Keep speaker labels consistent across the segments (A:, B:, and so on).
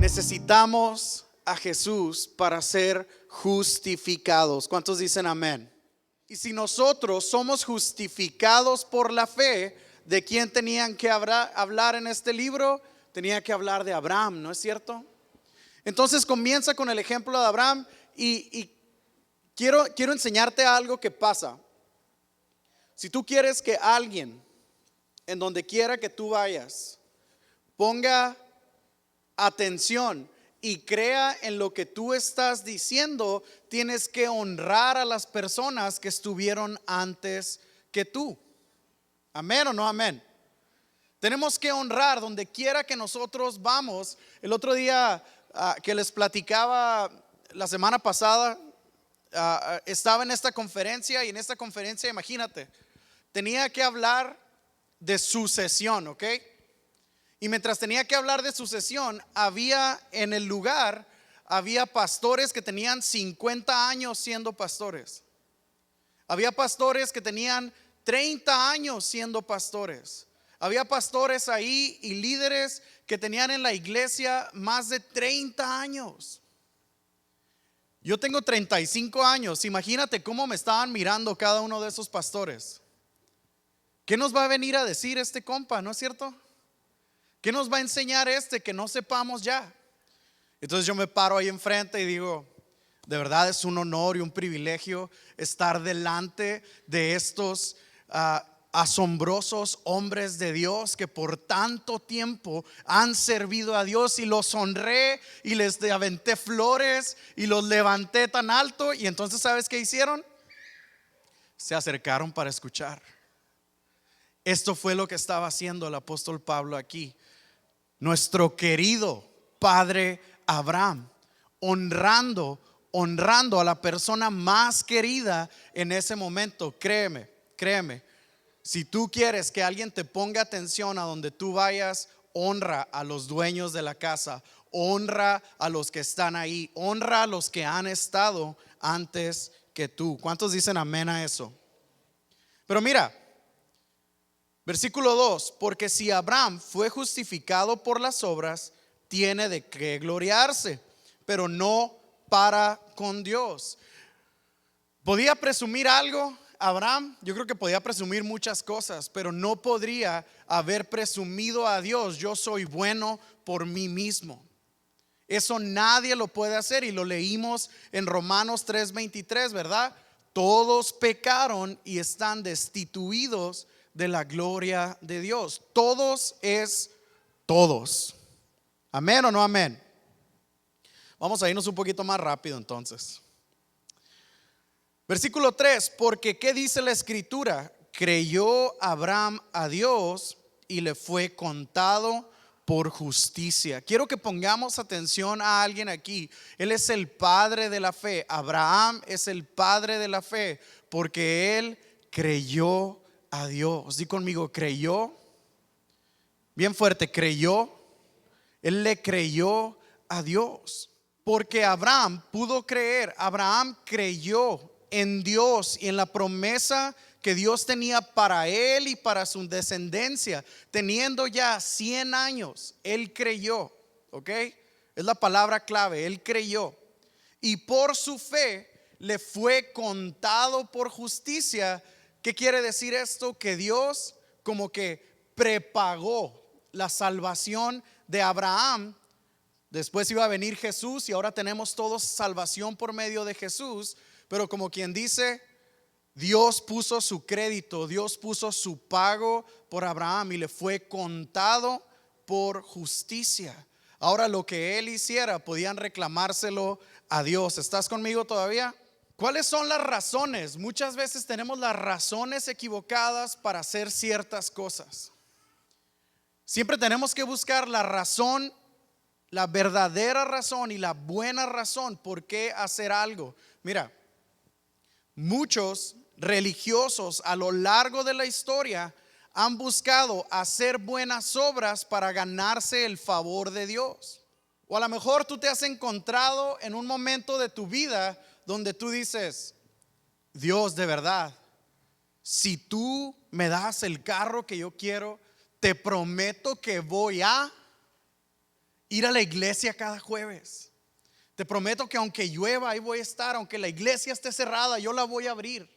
A: Necesitamos a Jesús para ser justificados. ¿Cuántos dicen amén? Y si nosotros somos justificados por la fe, ¿de quién tenían que hablar en este libro? Tenía que hablar de Abraham, ¿no es cierto? Entonces comienza con el ejemplo de Abraham y quiero enseñarte algo que pasa. Si tú quieres que alguien, en donde quiera que tú vayas, ponga atención y crea en lo que tú estás diciendo, tienes que honrar a las personas que estuvieron antes que tú. ¿Amén o no amén? Tenemos que honrar donde quiera que nosotros vamos. El otro día que les platicaba la semana pasada, estaba en esta conferencia y en esta conferencia, imagínate, tenía que hablar de sucesión, ¿ok? Y mientras tenía que hablar de sucesión, había en el lugar, había pastores que tenían 50 años siendo pastores. Había pastores que tenían 30 años siendo pastores. Había pastores ahí y líderes que tenían en la iglesia más de 30 años. Yo tengo 35 años. Imagínate cómo me estaban mirando cada uno de esos pastores. ¿Qué nos va a venir a decir este compa? ¿No es cierto? ¿Qué nos va a enseñar que no sepamos ya? Entonces yo me paro ahí enfrente y digo, de verdad es un honor y un privilegio estar delante de estos asombrosos hombres de Dios que por tanto tiempo han servido a Dios, y los honré y les aventé flores y los levanté tan alto. Y entonces, ¿sabes qué hicieron? Se acercaron para escuchar. Esto fue lo que estaba haciendo el apóstol Pablo aquí. Nuestro querido padre Abraham, honrando a la persona más querida en ese momento. Créeme, si tú quieres que alguien te ponga atención a donde tú vayas, honra a los dueños de la casa, honra a los que están ahí, honra a los que han estado antes que tú. ¿Cuántos dicen amén a eso? Pero mira, versículo 2, porque si Abraham fue justificado por las obras, tiene de qué gloriarse, pero no para con Dios. ¿Podía presumir algo Abraham? Yo creo que podía presumir muchas cosas, pero no podría haber presumido a Dios: yo soy bueno por mí mismo. Eso nadie lo puede hacer, y lo leímos en Romanos 3:23, ¿verdad? Todos pecaron y están destituidos de la gloria de Dios. Todos es todos. ¿Amén o no amén? Vamos a irnos un poquito más rápido entonces. Versículo 3, porque ¿qué dice la escritura? Creyó Abraham a Dios y le fue contado por justicia. Quiero que pongamos atención a alguien aquí. Él es el padre de la fe. Abraham es el padre de la fe porque él creyó a Dios. Di conmigo, creyó. Bien fuerte, creyó. Él le creyó a Dios. Porque Abraham pudo creer. Abraham creyó en Dios y en la promesa que Dios tenía para él y para su descendencia. Teniendo ya 100 años, él creyó. ¿Ok? Es la palabra clave, él creyó. Y por su fe le fue contado por justicia. ¿Qué quiere decir esto? Que Dios como que prepagó la salvación de Abraham. Después iba a venir Jesús y ahora tenemos todos salvación por medio de Jesús. Pero como quien dice, Dios puso su crédito, Dios puso su pago por Abraham y le fue contado por justicia. Ahora lo que él hiciera podían reclamárselo a Dios. ¿Estás conmigo todavía? ¿Cuáles son las razones? Muchas veces tenemos las razones equivocadas para hacer ciertas cosas. Siempre tenemos que buscar la razón, la verdadera razón y la buena razón por qué hacer algo. Mira, muchos religiosos a lo largo de la historia han buscado hacer buenas obras para ganarse el favor de Dios. O a lo mejor tú te has encontrado en un momento de tu vida donde tú dices: Dios, de verdad, si tú me das el carro que yo quiero, te prometo que voy a. Ir a la iglesia cada jueves. Te prometo que aunque llueva, ahí voy a estar. Aunque la iglesia esté cerrada, yo la voy a abrir.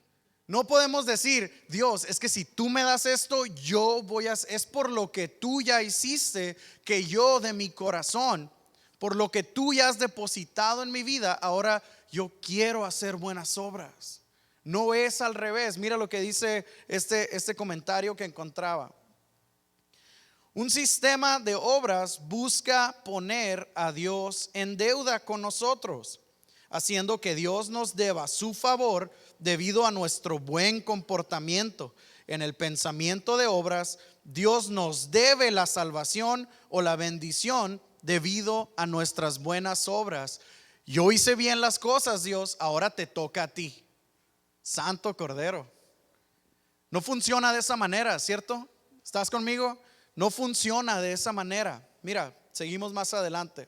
A: No podemos decir, Dios, es que si tú me das esto, yo voy a, es por lo que tú ya hiciste, que yo de mi corazón, por lo que tú ya has depositado en mi vida, ahora yo quiero hacer buenas obras. No es al revés. Mira lo que dice este comentario que encontraba. Un sistema de obras busca poner a Dios en deuda con nosotros, haciendo que Dios nos deba su favor debido a nuestro buen comportamiento. En el pensamiento de obras, Dios nos debe la salvación o la bendición debido a nuestras buenas obras. Yo hice bien las cosas, Dios, ahora te toca a ti. Santo Cordero. No funciona de esa manera, ¿cierto? ¿Estás conmigo? No funciona de esa manera. Mira, seguimos más adelante.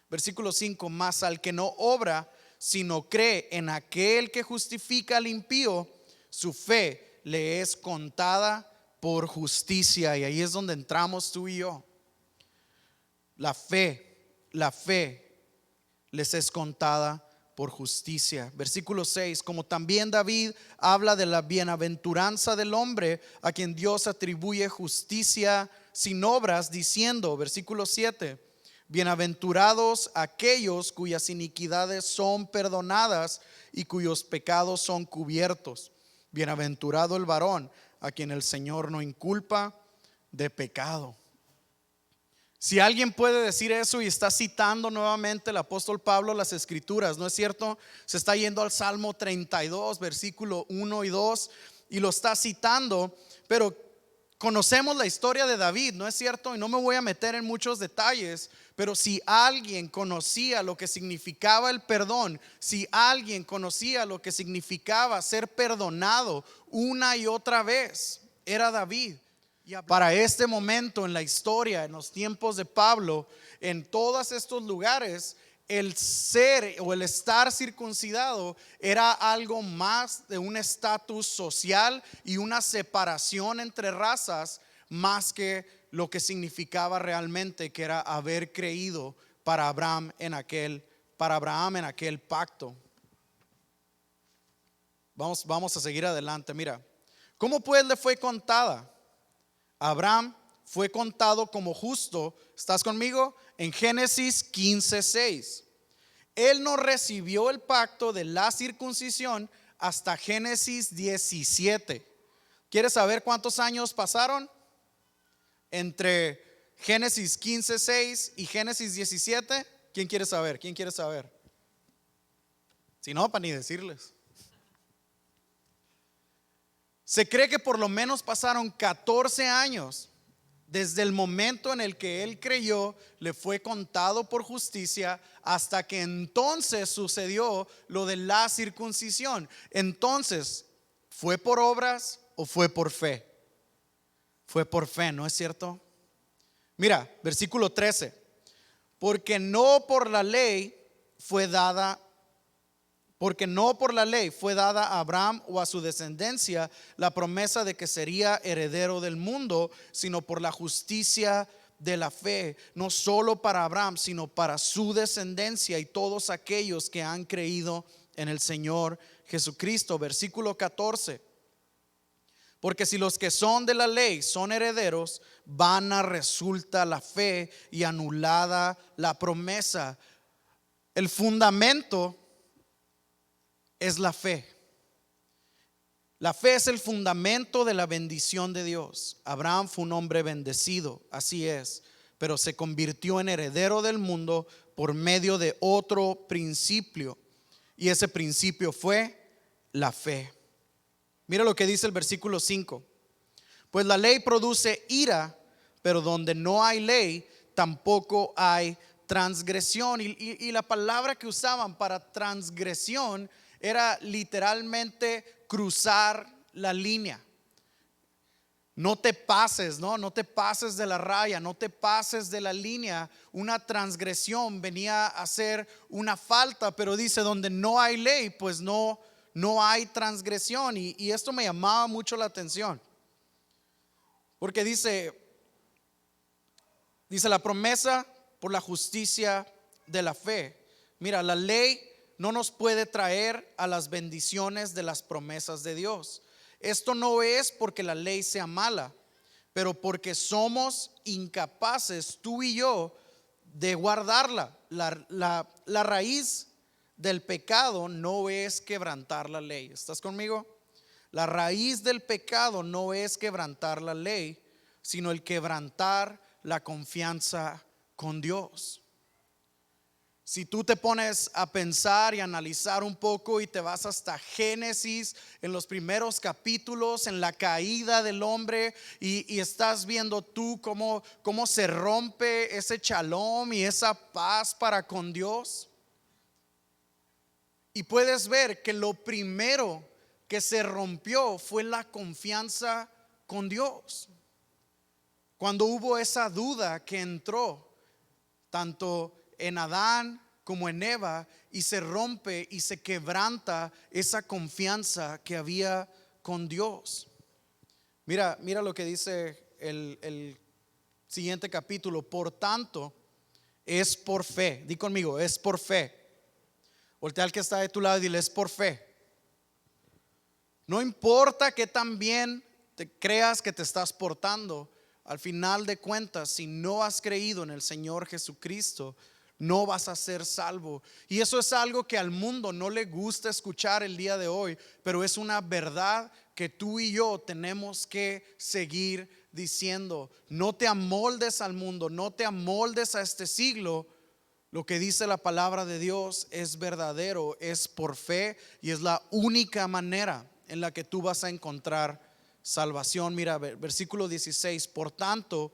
A: Versículo 5, mas al que no obra, sino cree en aquel que justifica al impío, su fe le es contada por justicia. Y ahí es donde entramos tú y yo. La fe les es contada por justicia. Versículo 6, como también David habla de la bienaventuranza del hombre a quien Dios atribuye justicia sin obras, diciendo, versículo 7, bienaventurados aquellos cuyas iniquidades son perdonadas y cuyos pecados son cubiertos. Bienaventurado el varón a quien el Señor no inculpa de pecado. Si alguien puede decir eso y está citando nuevamente el apóstol Pablo las escrituras, ¿no es cierto? Se está yendo al Salmo 32, versículo 1 y 2 y lo está citando, pero conocemos la historia de David, ¿no es cierto? Y no me voy a meter en muchos detalles, pero si alguien conocía lo que significaba el perdón, si alguien conocía lo que significaba ser perdonado una y otra vez, era David. Para este momento en la historia, en los tiempos de Pablo, en todos estos lugares, el ser o el estar circuncidado era algo más de un estatus social y una separación entre razas, más que lo que significaba realmente, que era haber creído para Abraham en aquel pacto. Vamos a seguir adelante. Mira, ¿cómo pues le fue contada? Abraham fue contado como justo. ¿Estás conmigo? En Génesis 15:6. Él no recibió el pacto de la circuncisión hasta Génesis 17. ¿Quieres saber cuántos años pasaron entre Génesis 15:6 y Génesis 17? ¿Quién quiere saber? ¿Quién quiere saber? Si no, para ni decirles. Se cree que por lo menos pasaron 14 años desde el momento en el que él creyó, le fue contado por justicia, hasta que entonces sucedió lo de la circuncisión. Entonces, ¿fue por obras o fue por fe? Fue por fe, ¿no es cierto? Mira, versículo 13. Porque no por la ley fue dada a Abraham o a su descendencia la promesa de que sería heredero del mundo, sino por la justicia de la fe, no solo para Abraham, sino para su descendencia y todos aquellos que han creído en el Señor Jesucristo. Versículo 14. Porque si los que son de la ley son herederos, vana resulta la fe y anulada la promesa. El fundamento es la fe. La fe es el fundamento de la bendición de Dios. Abraham fue un hombre bendecido, así es, pero se convirtió en heredero del mundo por medio de otro principio, y ese principio fue la fe. Mira lo que dice el versículo 5. Pues la ley produce ira, pero donde no hay ley, tampoco hay transgresión. Y la palabra que usaban para transgresión era literalmente cruzar la línea. No te pases, no te pases de la raya, no te pases de la línea. Una transgresión venía a ser una falta, pero dice donde no hay ley, pues no hay transgresión. Y esto me llamaba mucho la atención, porque dice la promesa por la justicia de la fe. Mira, la ley no nos puede traer a las bendiciones de las promesas de Dios. Esto no es porque la ley sea mala, pero porque somos incapaces, tú y yo, de guardarla. La raíz del pecado no es quebrantar la ley. ¿Estás conmigo? La raíz del pecado no es quebrantar la ley, sino el quebrantar la confianza con Dios. Si tú te pones a pensar y analizar un poco y te vas hasta Génesis, en los primeros capítulos, en la caída del hombre, y estás viendo tú cómo se rompe ese shalom y esa paz para con Dios. Y puedes ver que lo primero que se rompió fue la confianza con Dios. Cuando hubo esa duda que entró tanto en Adán como en Eva, y se rompe y se quebranta esa confianza que había con Dios. Mira lo que dice el siguiente capítulo. Por tanto, es por fe. Di conmigo, es por fe. Voltea al que está de tu lado y dile, es por fe. No importa que tan bien te creas que te estás portando, al final de cuentas, si no has creído en el Señor Jesucristo, no vas a ser salvo. Y eso es algo que al mundo no le gusta escuchar el día de hoy, pero es una verdad que tú y yo tenemos que seguir diciendo. No te amoldes al mundo, no te amoldes a este siglo. Lo que dice la palabra de Dios es verdadero, es por fe, y es la única manera en la que tú vas a encontrar salvación. Mira, versículo 16. Por tanto,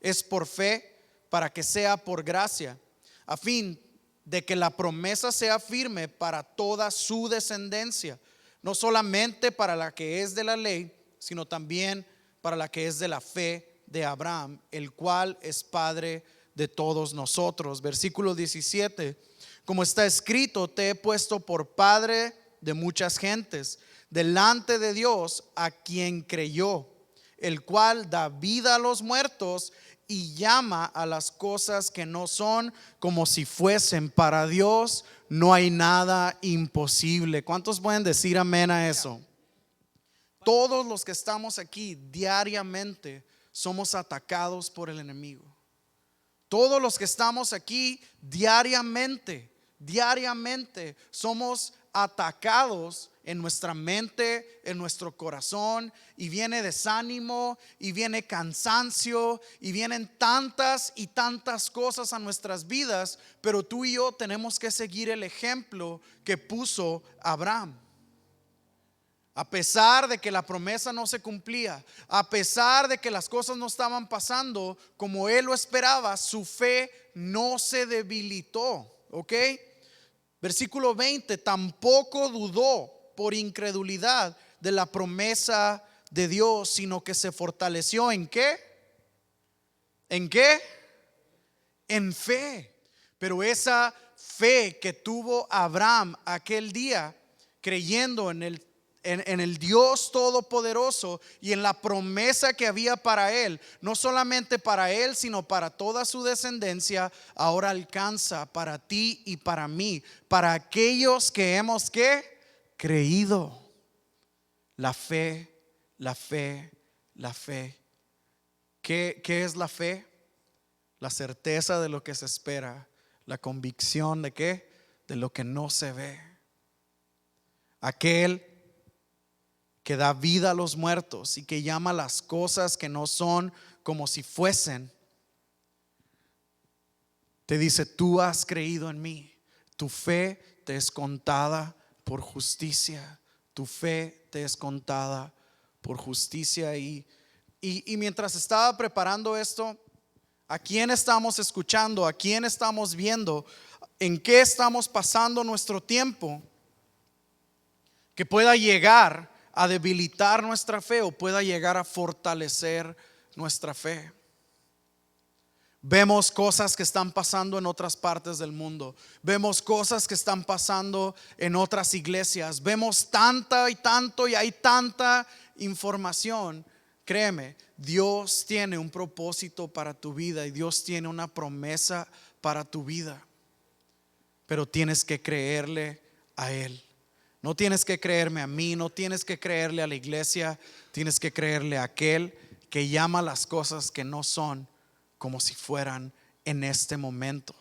A: es por fe, para que sea por gracia, a fin de que la promesa sea firme para toda su descendencia, no solamente para la que es de la ley, sino también para la que es de la fe de Abraham, el cual es padre de todos nosotros. Versículo 17. Como está escrito, te he puesto por padre de muchas gentes, delante de Dios, a quien creyó, el cual da vida a los muertos y llama a las cosas que no son como si fuesen. Para Dios no hay nada imposible. ¿Cuántos pueden decir amén a eso? Todos los que estamos aquí diariamente somos atacados por el enemigo. Todos los que estamos aquí diariamente somos atacados en nuestra mente, en nuestro corazón, y viene desánimo, y viene cansancio, y vienen tantas y tantas cosas a nuestras vidas, pero tú y yo tenemos que seguir el ejemplo que puso Abraham. A pesar de que la promesa no se cumplía, a pesar de que las cosas no estaban pasando como él lo esperaba, su fe no se debilitó. ¿Ok? Versículo 20, tampoco dudó por incredulidad de la promesa de Dios, sino que se fortaleció ¿en qué? ¿En qué? En fe. Pero esa fe que tuvo Abraham aquel día, creyendo en el Dios Todopoderoso y en la promesa que había para él, no solamente para él, sino para toda su descendencia, ahora alcanza para ti y para mí, para aquellos que hemos ¿qué? Creído. La fe, la fe, la fe. ¿Qué es la fe? La certeza de lo que se espera, la convicción de ¿qué? De lo que no se ve. Aquel que da vida a los muertos y que llama las cosas que no son como si fuesen, te dice: tú has creído en mí, tu fe te es contada por justicia, tu fe te es contada por justicia. Y mientras estaba preparando esto, ¿a quién estamos escuchando? ¿A quién estamos viendo? ¿En qué estamos pasando nuestro tiempo que pueda llegar a debilitar nuestra fe o pueda llegar a fortalecer nuestra fe? Vemos cosas que están pasando en otras partes del mundo. Vemos cosas que están pasando en otras iglesias. Vemos tanta y tanto, y hay tanta información créeme, Dios tiene un propósito para tu vida y Dios tiene una promesa para tu vida. Pero tienes que creerle a Él. No tienes que creerme a mí, no tienes que creerle a la iglesia, tienes que creerle a aquel que llama las cosas que no son como si fueran en este momento.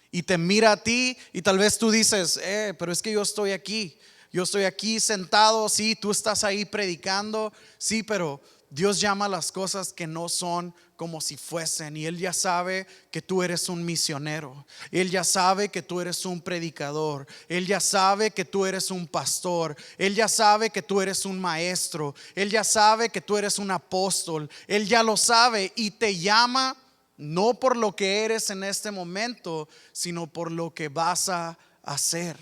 A: Y te mira a ti y tal vez tú dices, pero es que yo estoy aquí sentado, sí, tú estás ahí predicando, sí, pero Dios llama las cosas que no son como si fuesen. Y Él ya sabe que tú eres un misionero. Él ya sabe que tú eres un predicador. Él ya sabe que tú eres un pastor. Él ya sabe que tú eres un maestro. Él ya sabe que tú eres un apóstol. Él ya lo sabe y te llama no por lo que eres en este momento, sino por lo que vas a hacer.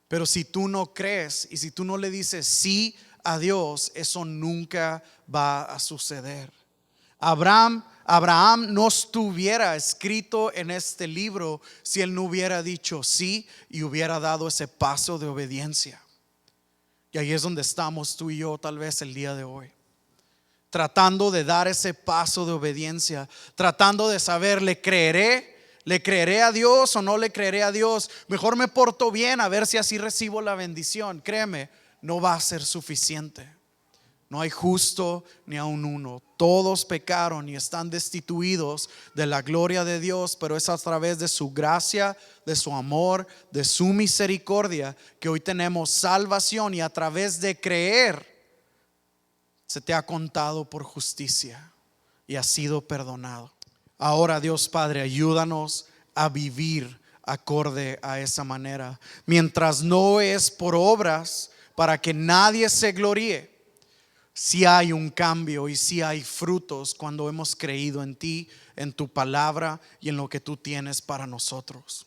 A: Pero si tú no crees y si tú no le dices sí a Dios, eso nunca va a suceder. Abraham no estuviera escrito en este libro si él no hubiera dicho sí y hubiera dado ese paso de obediencia. Y ahí es donde estamos tú y yo tal vez el día de hoy, tratando de dar ese paso de obediencia, tratando de saber, ¿le creeré a Dios o no le creeré a Dios? Mejor me porto bien a ver si así recibo la bendición. Créeme, no va a ser suficiente. No hay justo ni aun uno. Todos pecaron y están destituidos de la gloria de Dios, pero es a través de su gracia, de su amor, de su misericordia que hoy tenemos salvación, y a través de creer se te ha contado por justicia y has sido perdonado. Ahora, Dios Padre, ayúdanos a vivir acorde a esa manera. Mientras no es por obras para que nadie se gloríe, si hay un cambio y si hay frutos cuando hemos creído en ti, en tu palabra y en lo que tú tienes para nosotros.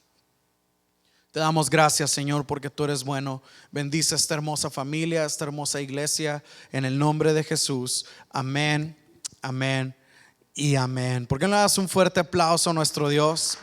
A: Te damos gracias, Señor, porque tú eres bueno. Bendice esta hermosa familia, esta hermosa iglesia, en el nombre de Jesús. Amén, amén y amén. ¿Por qué no le das un fuerte aplauso a nuestro Dios?